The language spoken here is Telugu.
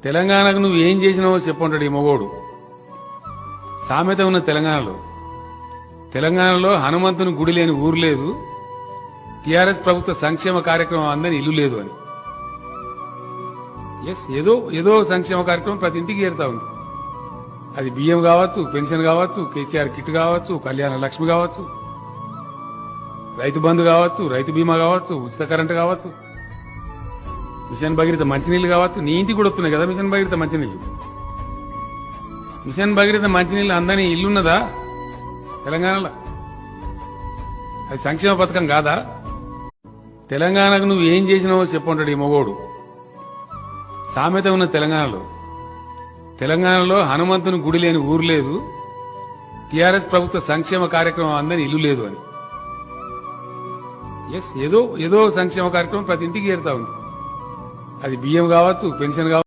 తెలంగాణకు నువ్వు ఏం చేసినావో చెప్పంటాడు ఈ మగోడు. సామెత ఉన్న తెలంగాణలో హనుమంతుని గుడి లేని ఊరు లేదు, టీఆర్ఎస్ ప్రభుత్వ సంక్షేమ కార్యక్రమం అందని ఇల్లు లేదు అని. ఎస్, ఏదో సంక్షేమ కార్యక్రమం ప్రతి ఇంటికి చేరుతా ఉంది. అది బియ్యం కావచ్చు, పెన్షన్ కావచ్చు, కేసీఆర్ కిట్ కావచ్చు, కళ్యాణ లక్ష్మి కావచ్చు, రైతు బంధు కావచ్చు, రైతు బీమా కావచ్చు, ఉచిత కరెంటు కావచ్చు, మిషన్ భగీరథ మంచినీళ్లు కావచ్చు. నీ ఇంటికి కూడా వస్తున్నాయి కదా మిషన్ భగీరథ మంచినీళ్లు. మిషన్ భగీరథ మంచినీళ్లు అందని ఇల్లున్నదా తెలంగాణలో? అది సంక్షేమ పథకం కాదా? తెలంగాణకు నువ్వు ఏం చేసినావో చెప్పంటాడు ఈ మగోడు. సామెత ఉన్న తెలంగాణలో హనుమంతుని గుడి లేని ఊరు లేదు, టీఆర్ఎస్ ప్రభుత్వ సంక్షేమ కార్యక్రమం అందని ఇల్లు లేదు అని. ఎస్, ఏదో సంక్షేమ కార్యక్రమం ప్రతి ఇంటికి చేరుతా ఉంది. అది బియ్యం కావచ్చు, పెన్షన్ కావచ్చు.